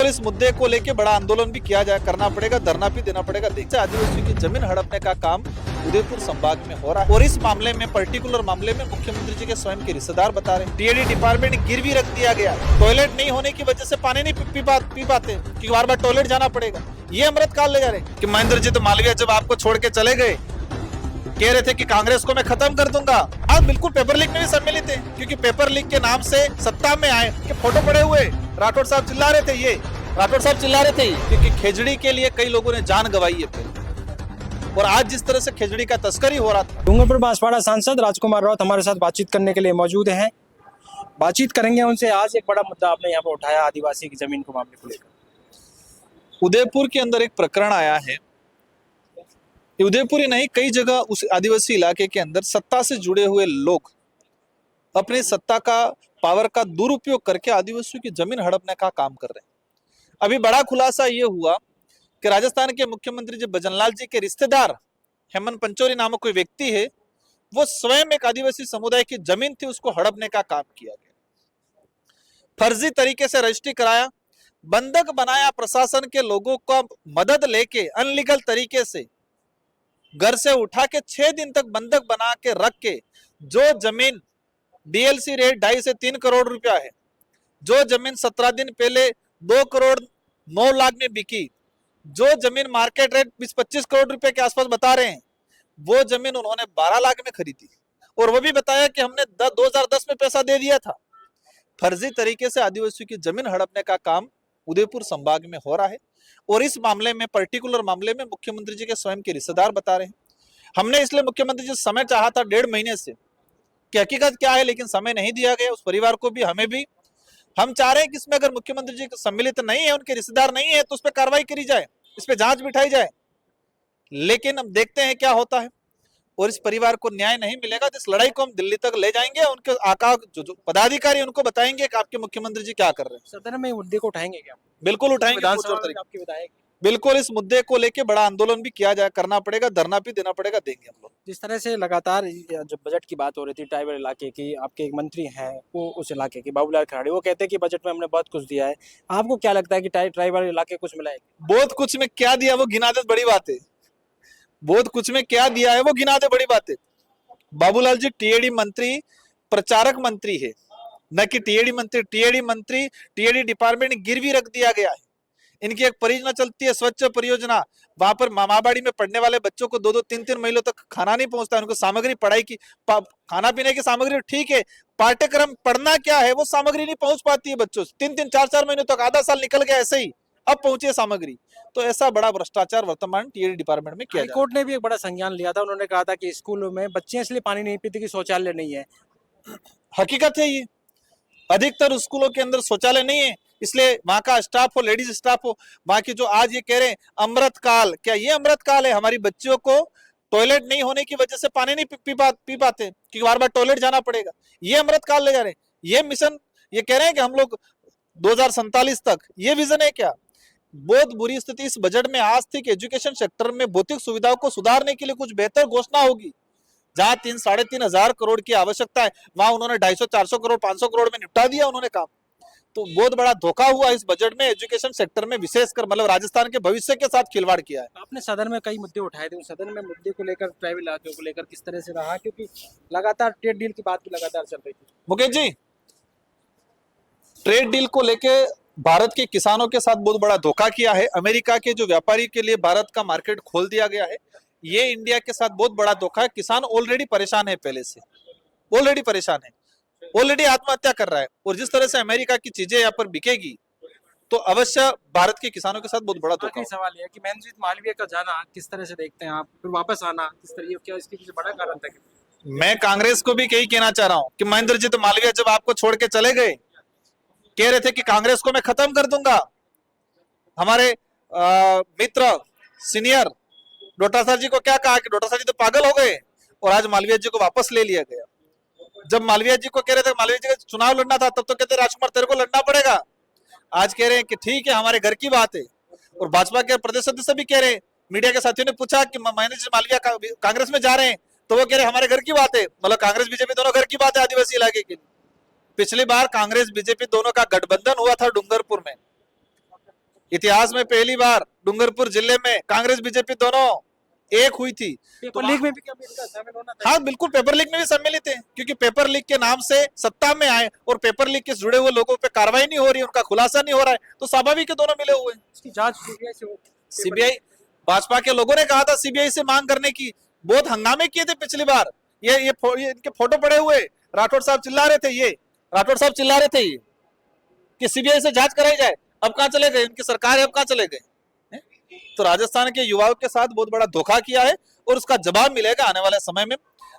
इस मुद्दे को लेकर बड़ा आंदोलन भी किया जाए, करना पड़ेगा, धरना भी देना पड़ेगा। देखिए, आदिवासियों की जमीन हड़पने का काम उदयपुर संभाग में हो रहा है और इस मामले में, पर्टिकुलर मामले में मुख्यमंत्री जी के स्वयं के रिश्तेदार बता रहे हैं। टीएडी डिपार्टमेंट गिरवी रख दिया गया, टॉयलेट नहीं होने की वजह से पानी नहीं पी पाते कि बार बार टॉयलेट जाना पड़ेगा। ये अमृत काल ले जा रहे हैं कि महेंद्र जी तो मालवीय जब आपको छोड़ के चले गए, कह रहे थे कि कांग्रेस को मैं खत्म कर दूंगा। आज बिल्कुल पेपर लीक में भी सम्मिलित है, क्योंकि पेपर लीक के नाम से सत्ता में आए कि फोटो पड़े हुए राठौड़ साहब चिल्ला रहे थे, ये राठौड़ साहब चिल्ला रहे थे क्योंकि खेजड़ी के लिए कई लोगों ने जान गंवाई है। और आज जिस तरह से खेजड़ी का तस्करी हो रहा था। डूंगरपुर बांसवाड़ा सांसद राजकुमार राउत हमारे साथ बातचीत करने के लिए मौजूद हैं। बातचीत करेंगे उनसे। आज एक बड़ा मुद्दा आपने यहाँ पर उठाया, आदिवासी की जमीन को मामले को लेकर। उदयपुर के अंदर एक प्रकरण आया है। उदयपुर ही नहीं, कई जगह उस आदिवासी इलाके के अंदर सत्ता से जुड़े हुए लोग अपनी सत्ता का, पावर का दुरुपयोग करके आदिवासियों की जमीन हड़पने का काम कर रहे हैं। अभी बड़ा खुलासा ये हुआ कि राजस्थान के मुख्यमंत्री जी भजनलाल जी के रिश्तेदार हेमंत पंचोरी नामक कोई व्यक्ति है, वो स्वयं एक आदिवासी समुदाय की जमीन थी, उसको हड़पने का काम किया गया। फर्जी तरीके से रजिस्ट्री कराया, बंधक बनाया, प्रशासन के लोगों का मदद लेके अनलीगल तरीके से घर से उठा के 6 दिन तक बंधक बना के रख के, जो जमीन डीएलसी रेट 2.5 से 3 करोड़ रुपया है, जो जमीन 17 दिन पहले 2 करोड़ 9 लाख में बिकी, जो जमीन मार्केट रेट 20-25 करोड़ रुपए के आसपास बता रहे हैं, वो जमीन उन्होंने 12 लाख में खरीदी और वो भी बताया कि हमने 2010 में पैसा दे दिया था। फर्जी तरीके से आदिवासियों की जमीन हड़पने का काम उदयपुर संभाग में हो रहा है और इस मामले में, पर्टिकुलर मामले में मुख्यमंत्री जी के स्वयं के रिश्तेदार बता रहे हैं। हमने इसलिए मुख्यमंत्री जी समय चाहा था 1.5 महीने से कि हकीकत क्या है, लेकिन समय नहीं दिया गया। उस परिवार को भी, हमें भी, हम चाह रहे हैं कि इसमें अगर मुख्यमंत्री जी सम्मिलित नहीं है, उनके रिश्तेदार नहीं है, तो उस पर कार्रवाई करी जाए, इस पर जांच बिठाई जाए। लेकिन अब देखते हैं क्या होता है और इस परिवार को न्याय नहीं मिलेगा तो इस लड़ाई को हम दिल्ली तक ले जाएंगे। उनके आका जो पदाधिकारी, उनको बताएंगे कि आपके मुख्यमंत्री जी क्या कर रहे हैं। सदन में मुद्दे को उठाएंगे क्या? बिल्कुल उठाएंगे। आपके विधायक बिल्कुल इस मुद्दे को लेके बड़ा आंदोलन भी किया जाए, करना पड़ेगा, धरना भी देना पड़ेगा, देंगे हम लोग। जिस तरह से लगातार जब बजट की बात हो रही थी, ट्राइबल इलाके की, आपके एक मंत्री हैं वो उस इलाके के बाबूलाल खराड़ी, वो कहते हैं कि बजट में हमने बहुत कुछ दिया है। आपको क्या लगता है कि ट्राइबल इलाके कुछ मिला है? बहुत कुछ में क्या दिया वो गिना दे, बड़ी बात है। बहुत कुछ में क्या दिया है वो गिना दे, बड़ी बात है। बाबूलाल जी टीएडी मंत्री, प्रचारक मंत्री है, न कि टीएडी मंत्री। टीएडी मंत्री, टीएडी डिपार्टमेंट गिरवी रख दिया गया है। इनकी एक परियोजना चलती है, स्वच्छ परियोजना। वहां पर मामाबाड़ी में पढ़ने वाले बच्चों को 2-2, 3-3 महीनों तक खाना नहीं पहुंचता है। उनको सामग्री, पढ़ाई की, खाना पीने की सामग्री ठीक है, पाठ्यक्रम पढ़ना क्या है वो सामग्री नहीं पहुंच पाती है बच्चों से। 3-3, 4-4 महीनों तक, आधा साल निकल गया ऐसे ही, अब पहुंची सामग्री। तो ऐसा बड़ा भ्रष्टाचार वर्तमान टीएडी डिपार्टमेंट में किया। हाईकोर्ट ने भी एक बड़ा संज्ञान लिया था, उन्होंने कहा था कि स्कूलों में बच्चे इसलिए पानी नहीं पीते कि शौचालय नहीं है। हकीकत है ये, अधिकतर स्कूलों के अंदर शौचालय नहीं है, इसलिए वहां का स्टाफ हो, लेडीज स्टाफ हो, वहां की जो आज ये कह रहे हैं अमृत काल, क्या ये अमृत काल है? हमारी बच्चियों को टॉयलेट नहीं होने की वजह से पानी नहीं पी पाते कि बार बार टॉयलेट जाना पड़ेगा, ये अमृत काल ले जा रहे हैं। ये मिशन, ये कह रहे हैं कि हम लोग 2047 तक, ये विजन है क्या? बहुत बुरी स्थिति इस बजट में आज थी कि एजुकेशन सेक्टर में भौतिक सुविधाओं को सुधारने के लिए कुछ बेहतर घोषणा होगी। जहां 3-3.5 हजार करोड़ की आवश्यकता है, वहां उन्होंने 250-400 करोड़, 500 करोड़ में निपटा दिया उन्होंने काम। तो बहुत बड़ा धोखा हुआ इस बजट में एजुकेशन सेक्टर में, विशेषकर मतलब राजस्थान के भविष्य के साथ खिलवाड़ किया है। आपने सदन में कई मुद्दे उठाए थे, सदन में मुद्दे को लेकर, ट्राइबल इलाके को लेकर किस तरह से रहा? क्योंकि लगातार ट्रेड डील की बात भी लगातार चल रही थी। मुकेश जी, ट्रेड डील को लेके भारत के किसानों के साथ बहुत बड़ा धोखा किया है। अमेरिका के जो व्यापारी के लिए भारत का मार्केट खोल दिया गया है, ये इंडिया के साथ बहुत बड़ा धोखा है। किसान ऑलरेडी परेशान है, पहले से ऑलरेडी परेशान है, ऑलरेडी आत्महत्या कर रहा है। और जिस तरह से अमेरिका की चीजें यहाँ पर बिकेगी तो अवश्य भारत के किसानों के साथ बहुत बड़ा धोखा। सवाल यह है कि महेंद्र मालवीय का जाना किस तरह से देखते हैं आप, फिर वापस आना किस तरह, क्या इसके पीछे बड़ा कारण था? मैं कांग्रेस को भी यही कहना चाह रहा हूँ कि महेंद्र जी तो मालवीय जब आपको छोड़ के चले गए, कह रहे थे कि कांग्रेस को मैं खत्म कर दूंगा। हमारे मित्र सीनियर डोटासर जी को क्या कहा कि डोटासर जी तो पागल हो गए, और आज मालवीय जी को वापस ले लिया गया। जब मालवीय जी को कह रहे थे, मालवीय जी का चुनाव लड़ना था, तब तो कहते राजकुमार तेरे को लड़ना पड़ेगा। आज कह रहे हैं कि ठीक है, हमारे घर की बात है। और भाजपा के प्रदेश सदस्य भी कह रहे हैं, मीडिया के साथियों ने पूछा कि महेंद्र जी मालवीय कांग्रेस में जा रहे हैं, तो वो कह रहे हमारे घर की बात है। मतलब कांग्रेस बीजेपी दोनों घर की बात है आदिवासी इलाके के लिए। पिछली बार कांग्रेस बीजेपी दोनों का गठबंधन हुआ था डूंगरपुर में, इतिहास में पहली बार डूंगरपुर जिले में कांग्रेस बीजेपी दोनों एक हुई थी। पेपर लीक में भी क्या इनका शामिल होना था? हाँ बिल्कुल, पेपर लीक में भी सम्मिलित है, क्योंकि पेपर लीक के नाम से सत्ता में आए और पेपर लीक के जुड़े हुए लोगों पे कार्रवाई नहीं हो रही, उनका खुलासा नहीं हो रहा है, तो स्वाभाविक है दोनों मिले हुए हैं। इसकी जांच सीबीआई से हो। सीबीआई, भाजपा के लोगों ने कहा था सीबीआई से मांग करने की, बहुत हंगामे किए थे पिछली बार। ये इनके फोटो पड़े हुए, राठौड़ साहब चिल्ला रहे थे, ये राठौड़ साहब चिल्ला रहे थे ये कि सीबीआई से जांच कराई जाए। अब कहां चले गए इनकी सरकार है, अब कहां चले गए? तो राजस्थान के युवाओं के साथ बहुत बड़ा धोखा किया है और उसका जवाब मिलेगा आने वाले समय में।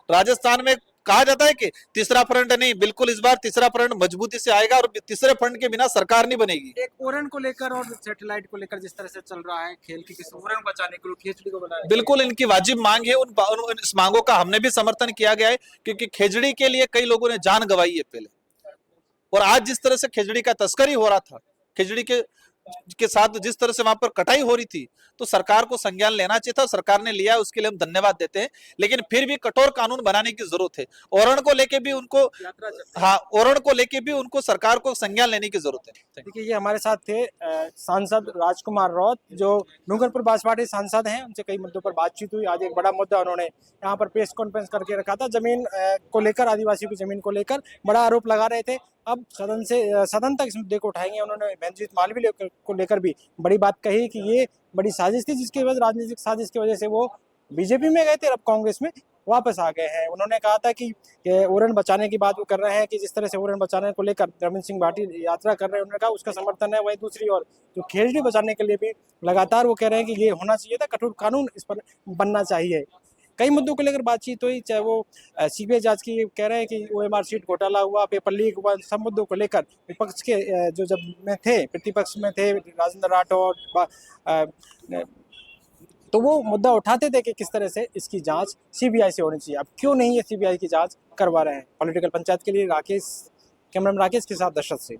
राजस्थान में कहा जाता है कि तीसरा फ्रंट नहीं, बिल्कुल इस बार तीसरा फ्रंट मजबूती से आएगा और तीसरे फ्रंट के बिना सरकार नहीं बनेगी। एक ओरन को लेकर और सैटेलाइट को लेकर जिस तरह से चल रहा है खेल की, किसी ओरन बचाने के लिए खेजड़ी को बनाने, बिल्कुल इनकी वाजिब मांग है, इस मांगों का हमने भी समर्थन किया गया है, क्योंकि खेजड़ी के लिए कई लोगों ने जान गंवाई है पहले, और आज जिस तरह से खेजड़ी का तस्करी हो रहा था, खेजड़ी के साथ जिस तरह से वहां पर कटाई हो रही थी, तो सरकार को संज्ञान लेना चाहिए था, सरकार ने लिया, उसके लिए हम धन्यवाद देते हैं। लेकिन फिर भी कठोर कानून बनाने की जरूरत है। ओरण को लेके भी उनको, हाँ, ओरण को लेके भी उनको सरकार को संज्ञान लेने की जरूरत है। देखिए ये हमारे साथ थे सांसद राजकुमार रौत, जो डूंगरपुर बांसवाड़ा सांसद हैं। उनसे कई मुद्दों पर बातचीत हुई। आज एक बड़ा मुद्दा उन्होंने यहाँ पर प्रेस कॉन्फ्रेंस करके रखा था, जमीन को लेकर, आदिवासियों की जमीन को लेकर बड़ा आरोप लगा रहे थे। अब सदन तक इस मुद्दे को उठाएंगे। उन्होंने बहनजीत मालवीय को लेकर भी बड़ी बात कही कि ये बड़ी साजिश थी, जिसकी वजह, राजनीतिक साजिश की वजह से वो बीजेपी में गए थे, अब कांग्रेस में वापस आ गए हैं। उन्होंने कहा था कि ओरन बचाने की बात वो कर रहे हैं, कि जिस तरह से ओरन बचाने को लेकर रविंद्र सिंह भाटी यात्रा कर रहे हैं, उन्होंने कहा उसका समर्थन है। वहीं दूसरी ओर जो खेजड़ी बचाने के लिए भी लगातार वो कह रहे हैं कि ये होना चाहिए था, कठोर कानून इस पर बनना चाहिए। कई मुद्दों को लेकर बातचीत हुई, चाहे वो सीबीआई जांच की, कह रहे हैं कि ओएमआर सीट घोटाला हुआ, पेपर लीक हुआ, सब मुद्दों को लेकर विपक्ष के जो जब में थे, प्रतिपक्ष में थे राजेंद्र राठौड़, तो वो मुद्दा उठाते थे कि किस तरह से इसकी जांच सीबीआई से होनी चाहिए। अब क्यों नहीं ये सीबीआई की जांच करवा रहे हैं? पॉलिटिकल पंचायत के लिए कैमरामैन राकेश के साथ दशरथ से।